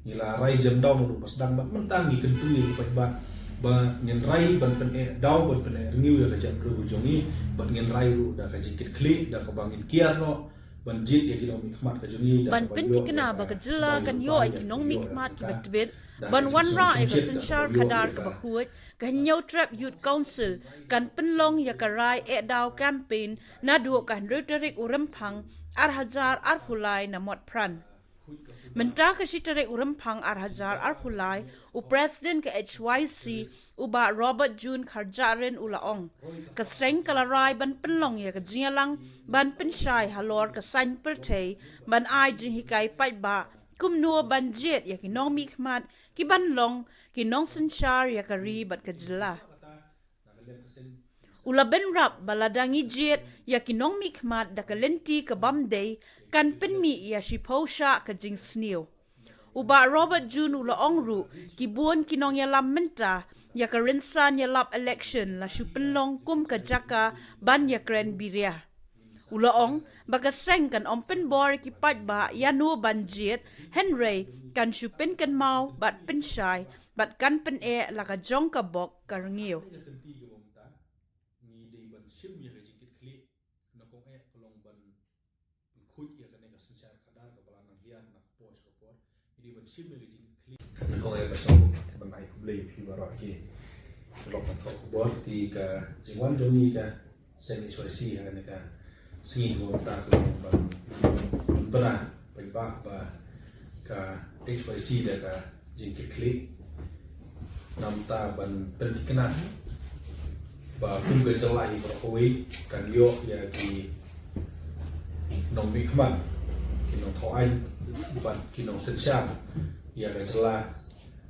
nila rai jam daw mo mas dang mentang ni kentu ni ba ngin rai ban pen daw ban pen ngiu ya jam ru jongi ban ngin rai ru da ka jikit kli da ka bangin kiar no ban jit ya kinong mikmat ka jongi ban pen tikna ba ka jila kan yo ai kinong mikmat ki betbet ban wan ra ai ka senchar khadar ka bakhuat ka nyau trap youth council kan penlong ya ka rai daw campaign na du kan rhetoric uram phang ar hazar ar hulai na mot pran Menta ka shitare urampang ar hazar ar hulai u president ka HYC uba Robert June Kharjaren ulaong ka seng kalarai ban penlong ya ka jingalang ban penshai halor ka sain pertei ban ai jing hikai pai ba kumno ban jet ya ki nong mikmat ki ban long ki nong senchar ya ka ri bat ka jila Ula ben rap baladangi jet ya kinong mikmat da kalenti ka bamday kan penmi ya shiposha ka jing snew. Uba Robert June ula ongru ki buon kinong ya lam menta ya ka rinsan ya lap election la shupenlong kum ka jaka ban ya kren biria. Ula ong baga seng kan ompen bor ki pat ba ya no ban jet Henry kan shupen kan mau bat penshai bat kan pen la ka jong ka bok ka rngio. Kung ay basong bangay kublay piwaro aki lok na tok bor ti ka jingwan joni ka semi swasi ha ne ka singin ko ta ko bana ba ka HYC da ka jingke klik nam ta ban pentikna ba kum ga jalai ba hoi kan yo ya ki nong mi khman ki nong thau anh ban ki nong sen sha ya ka jala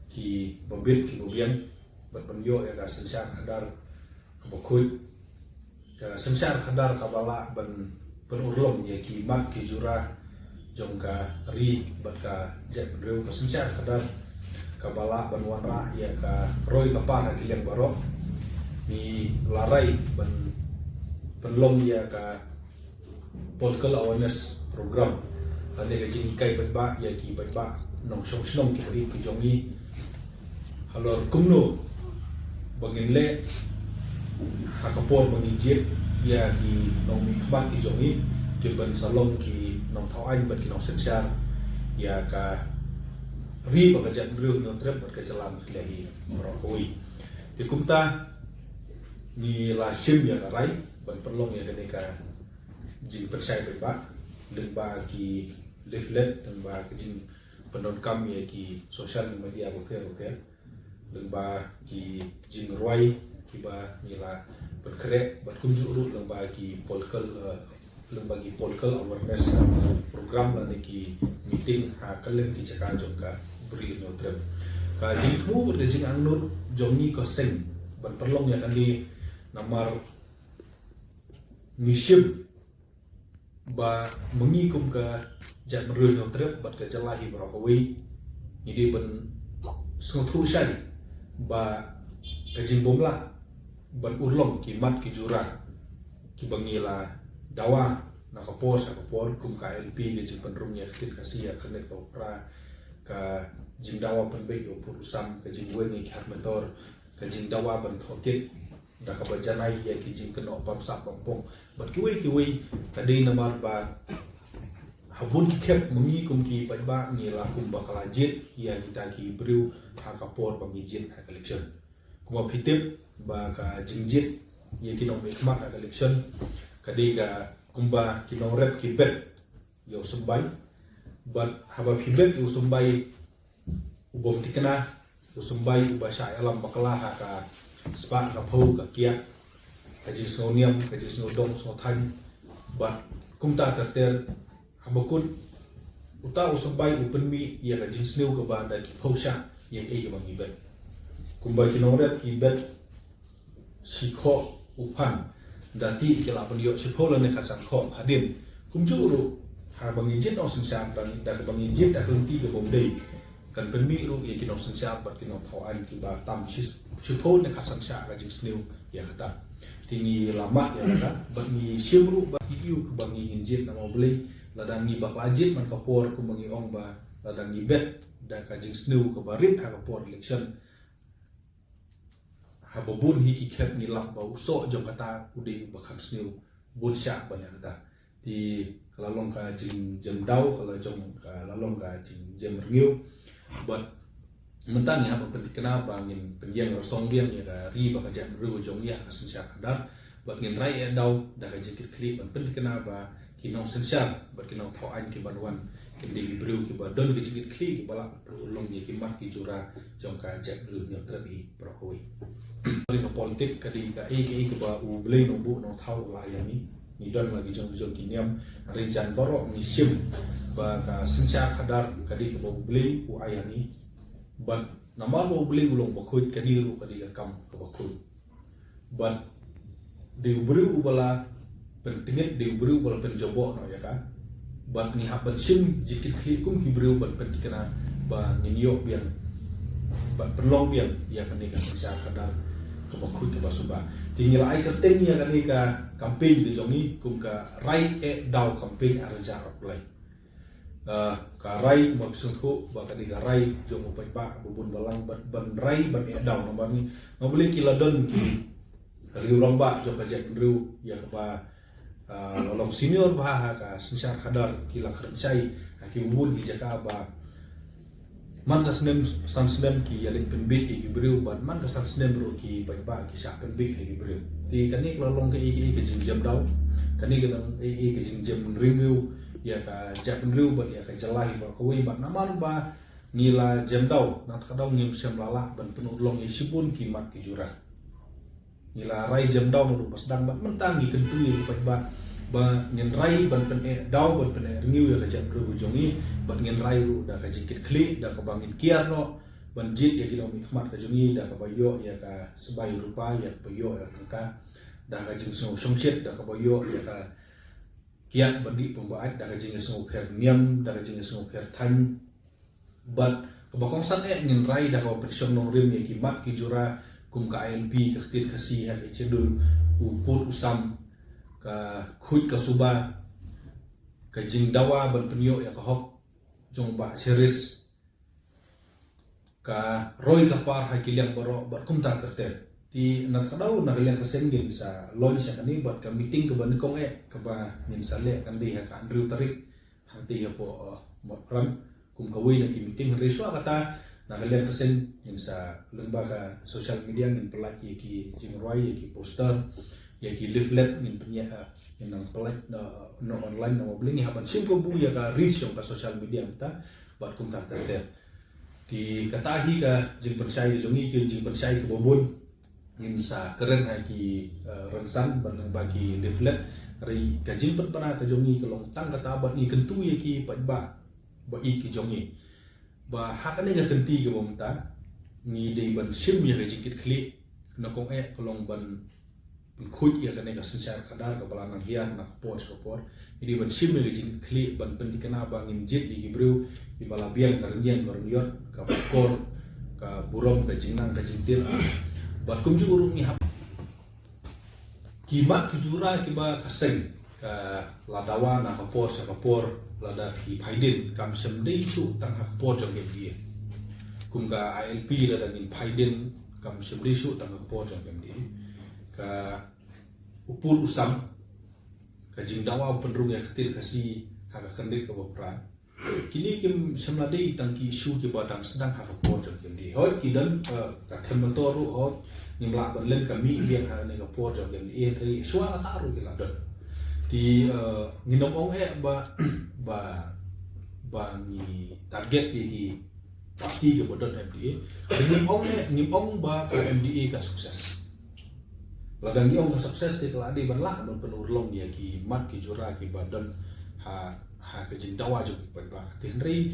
ki bobit ki bobian bat banyo ya ka sensar khadar ka bokut ka sensar khadar ka bala ban penurlom ya ki mat ki jura jong ka ri bat ka jet reu ka sensar khadar ka bala ban wanra ya ka roi ka pa ki leng baro ni larai ban penlom ya ka political awareness program ane ka jing kai ba ya ki ba nong song song ki ri ki jongi halor kumno bangin le hakapor bangin jet ya ki nong mi khbat ki jongi ki ban salom ki nong thau anh ban ki nong senchar ya ka ri ba ka jan bru no trep ba ka jalan ki lahi ro hoi ti kumta ni la shim ya ka rai ban perlong ya ka jing persai ba lemba ki leaflet dan ba ki jing penon kami ki sosial media oke lemba ki jing roi ki ba nila berkere berkunjung urut lemba ki political awareness program la ki meeting ha kalen ki cakap jongka beri no trip ka jing thu de jing angnut jongni ko seng ban perlong ya kan di namar mishim ba mengikum ke jat merun yang trip bat ke jalahi berawi ini ben sengotu syari ba kajing bomla ban urlong ki mat ki jura ki bangila dawa na kapor kum ka LP ke jing penrum ya kit kasia kenet ka opera ka jing dawa penbe yo purusam ka jing weni ki harmentor ka jing dawa ban thokit da ka bajanai ya ki jing keno pamsap pampong bat kiwi tadi namar ba habun ki kep mengi kum ki ba ni la kum bakal jit ya kita ki briu ha kapor bangi jit ha collection kuma pitip ba ka jingjit ya ki nong hikmat ha collection kadi ka kumba ki nong rep ki bet yo sumbai bat haba pibet yo sumbai ubom tikna yo sumbai uba sha alam bakala ha ka spa ka phau ka kia ka ji sonium ka ji snodong so than bat kumta terter habakun uta usabay upenmi ya ka jing sneu ka banda ki phosha ya e ka bang ibet kumba ki nongret ki bet sikho upan dati ki la panyo sipola ne khasan kho hadin kumjuru ha bang injit no sensa ban da ka bang injit da henti ka bomdei kan penmi ru ya ki no sensa bat ki no thawan ki ba tam sipol ne khasan sha ka jing sneu ya kata tini lama ya kata bat ni shimru ba ki yu ka bang injit na mo blei ladang ni bak lajit man kapor kumbangi ong ba ladang ni bet da ka jing snu ka barit ha ka por election ha bobun hi ki khep ni lak ba uso jong kata udi ba kham snu bun sha ba ne kata ti kalalong ka jing jem dau kala jong ka lalong ka jing jem rngiu but mentang ya ba kena ba ngin penyang rosong biang ya ka ri ba ka jam ru jong ya ka sensya kadar but ngin rai dau da ka jikit kli ban kena ba kinong sensya but kinong thau an ki banwan kendi bru ki ba don ki jikit kli ki bala long ni ki mat ki jura jong ka jam ru ni trabi prokoi no politik kadi ka ki ba u blei no bu no thau la ya ni don lagi jong ki niam rencan borok ni sim ba ka sensya kadar kadi ka ba u blei u ayani but nama bo beli gulung bakut kaniru kadi kam ke bakut but di beri ubala pentingit di beri ubala penjobok no ya ka but ni haban sim jikit klikum ki beri ubal pentikana ba ninyo biang ba perlong biang ya kani ka sisa kadar ke bakut ke basuba tinggal ai kerteng ya kani ka campaign di jongi kum ka rai dau campaign arja apply karai mo pisungku baka di karai jong upai pa bubun balang ban rai ban edau no bani no boleh kiladon ki riu lomba jong ka jet riu ya ka lolong senior bah ka sensar kadar kila kerjai ki bubun di jaka ba man ka snem ki yalik penbik ki briu ban man ka snem ro ki pai pa ki sa penbik ki briu ti kani lolong ke ki jam dau kani ka ki jam riu ya ka jap riu ba ya ka jalai ba ko ba naman ba nila jam dau nat kadau ngim sem lala ban penuh long isibun ki mat ki jura nila rai jam dau mu pas dang ba mentang gi kentu yi ba ngin rai ban pen dau ban pen ngiu ya ka jap riu jongi ban ngin rai ru da ka jikit kli da ka bangin kiar no ban jit ya kilo mikmat ka jongi da ka bayo ya ka sebai rupa ya ka bayo ya ka da ka jing so somchet da ka bayo ya ka kiat bandi pembaat dah kajing sungguh her niam dah kajing sungguh her tan but kebakong san ngin rai dah kau persiom nong rim ya kimat ki jura kum ka INP ka khtit khasi ha cedul uput usam ka khuit ka suba kajing dawa ban penyo ya ka hok jong ba series ka roi ka par ha kiliang baro bat kum ta terter ti nak kadau nak yang kesengin sa launch ya kani buat ka meeting ke ban kong ke ba min sale kan di ka Andrew Tarik hanti ya po motram kum kawai na ki meeting reswa kata nak yang kesen min sa lembaga social media min pelak ki jingroi ki poster ya ki leaflet min punya yang pelak no online no beli ni haban sim ko bu ya ka reach yang ka social media ta buat kum ta ter ti katahi ka jing persai jongi ki jing persai ke bobon ngin sa keren ki rengsan banang bagi leaflet ri kajin pat pana ka jongi kalong tang kata ba ni kentu ye ki pat ba ki jongi ba hakane ga kenti ga bomta ni dei ban sim ye ga jikit kli na kong kalong ban khut ye ga ne ga sensar kada ka balanang hian na post ko por ini ban sim ye ga jikit kli ban pentikana ba ngin jit ye ki bru ki bala biang karnian korniot ka kor ka burom ka jingnang ka jintir bat kum ju urung ni hap kimat kujura kiba kaseng ka ladawa na kapor sa kapor lada ki phaidin kam sem dei chu tang ha kapor jong gem dia kum ga ILP lada ngin phaidin kam sem dei chu tang ha kapor jong gem dia ka upul usam ka jingdawa penrung ya ketil kasi ha ka kendik ka bopra kini kim semla dei tang ki isu ki badang sedang ha kapor jong gem dia hoi kidan ka tematoru hoi nimla ban len kami liang ha ne ka por jong gem e tri suwa ta ru ki la don ti nginom ong ba ni target ki parti ke bodon MDA nginom ong ba ka MDA ka sukses ladang gi ong ka sukses ti la di ban la ban penur long dia ki mat ki jura ki badon ha ke jin dawa ju ba ti henry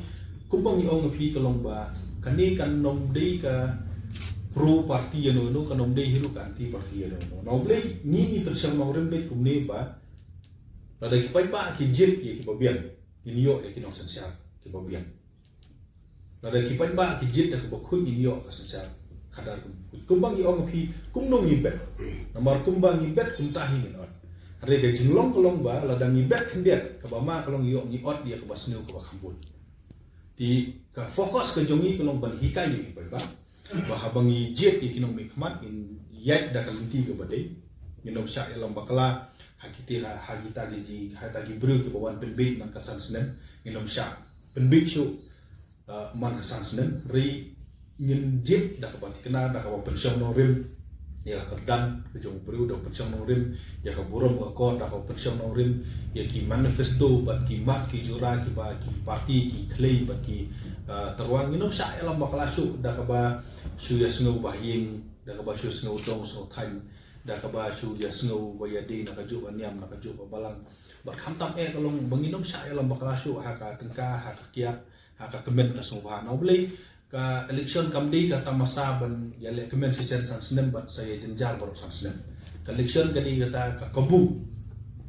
kumpang ni ong phi ka long ba kani kan nom dei ka pro parti no kanom dei hiru ka anti parti no blei ni persang mau rembet kumne ba lada ki pai pa ki jit ye ki babian inyo ye ki no sensar ki babian lada ki pai ba ki jit da ka bakun inyo ka sensar kadar kumbang i ong phi kum no ngibet nomor kumbang ngibet kum tahi ni on are ga jinglong kolong ba lada ngibet kendiat ka ba ma kolong yo ni ot dia ka basnu ka ba khambul ti ka fokus ke jongi kolong ban hikai ni ba bahabangi jet ikinom mikmat in yat da kalinti ke badai nginom syak elam bakala hakiti hagita ji hata gi bru ke bawan penbik man kasan senen nginom syak penbik syu man kasan senen ri ngin jet da ka bat kena da ka pensiong no rim ya kerdan ke jong bru da pensiong no rim ya ka burom ka ko da ka pensiong no rim ya ki manifesto bat ki mat ki jura ki ba ki parti ki claim bat ki terwang nginom syak elam bakala syu da ka ba syu ya sngau bahing da ka ba syu sngau dong so than da ka ba syu ya sngau ba ya de na ka ju niam na ka ju ba balang bat kham tam kalong banginom syak elam bakala syu ha ka tengka ha ka kiat ha ka kemen ka subhan no beli ka election kamdi ka tamasa ban ya le kemen sisen sang senen bat saya jenjar baru sang senen ka election kadi kata ka kabu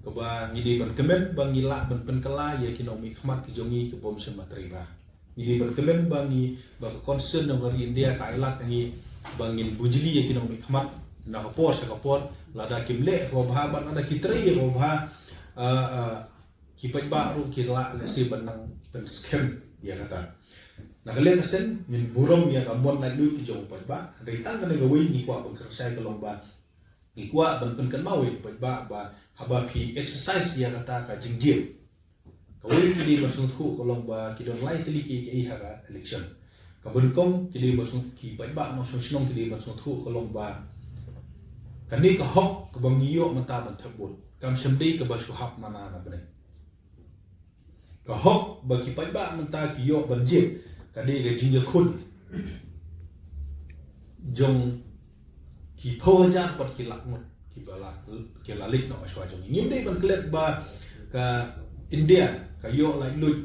ka ba ngidi ban kemen bang ngila ban penkala ya kinomi khmat ki jongi ke bom sem matriba ngidi ban kemen bangi ba concern no gari India ka ilat ngi bangin bujili ya kinomi khmat na kapor sa kapor lada kimle ro bha ban ada kitri ro bha kipai ba ru kila le si banang pen scam ya kata na kale kasen min burom ya kamon na lu ki jong pai ba reitang kana gawi ni kwa ban kersai kalong ba ikwa ban pen kan mawi pai ba ba haba pi exercise ya kata ka jingjim kawai ki di masuk khu kalong ba ki don lai tili ki ki ha election kabun kong ki di masuk ki pai ba no sonong ki di masuk khu kalong ba kani ka hok ka bang yo mata ban thabut kam semdi ka ba suhap mana na bane ka hok ba ki pai ba mata ki yo ban jip kadi ga jinga khun jong ki phoja pat ki lakmut ki bala ki lalik no aswa jong ngim dei ban klek ba ka India ka yo lai lut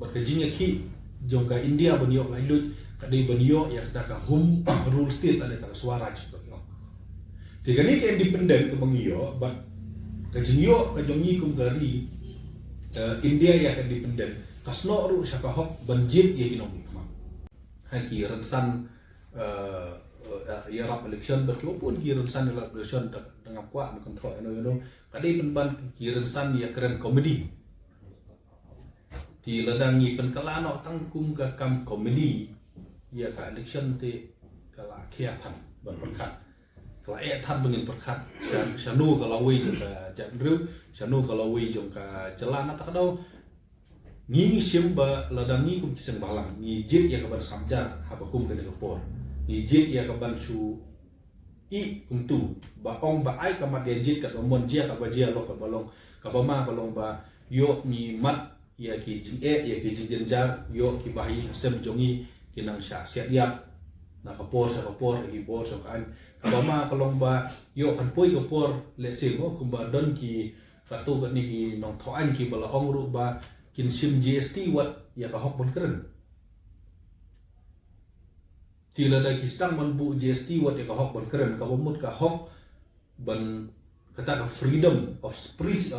bat ka jinga ki jong ka India ban yo lai lut kadi ban yo ya kata ka home rule state ane ta suara chito yo tiga ni ka independent ka bang yo bat ka jingyo ka jongi kum gari India ya ka independent kasno ru syaka hok banjit ya kinomi kama haki rensan ya rap election berkipun ki rensan rap election dengan kuat kontrol eno kadi penban ki rensan ya keren komedi ti ladangi penkalano tangkum ka kam komedi ya ka election ti kala khiatan ban perkat kala tan bengin perkat sanu kalau wi ka jadru sanu kalau wi jong ka celana tak dau ngi simba ladangi kum kiseng balang ngi jit ya kaban samjar habakum ke negapor ngi jit ya kaban su I kum tu ba ong ba ai kamat dia jit ka mon jia ka ba jia lo ka balong ka ba ma balong ba yo ni mat ya ki jin ya ki jin jar yo ki bahi sem jongi kinang sya sia diap na kapor sa kapor ki bor so kan ka ba ma kalong ba yo kan poi kapor le sim ko kum ba don ki fatu ka ni ki nong thoan ki bala ong ru ba kin sim GST wat ya ka hok bon keren tila da ki stang man bu GST wat ya ka hok bon keren ka bomut ka hok ban kata ka freedom of speech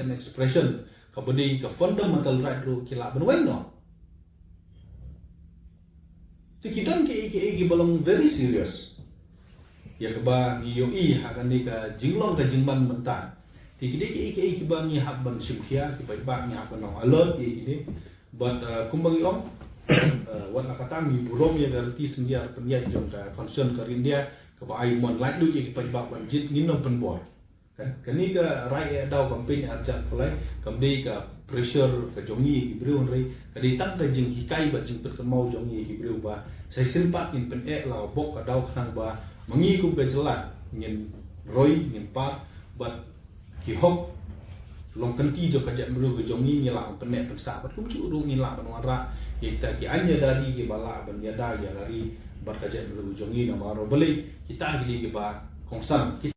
and expression ka bani ka fundamental right ru kila ban wai no tikidan ki balong very serious ya ka ba yo I ha kan ni ka jinglong ka jingman menta tikide ki bangi hak ban simkhia ki bai bak nya ban alert ki but kumbangi om wan akatang ni burom ya garanti sendia pendia jong ka concern ka India ka ba ai mon like du ki bai bak ban jit ngin no pen bor kan kani ka rai dau campaign arjat kolai kamdi ka pressure ka jongi ki bru rai kadi tak ka jing ki kai ba jing per mau jongi ki bru ba sai simpat in pen la bok ka dau khang ba mangi ku be jelat ngin roi ngin pa but ki hok long kanti jo kajak melu ke jongi ngila penek peksa bat kum chu ru ngila ban wara ya kita ki anya dari ki bala ban yada ya dari bar kajak melu jongi na maro beli kita gili ki ba kongsan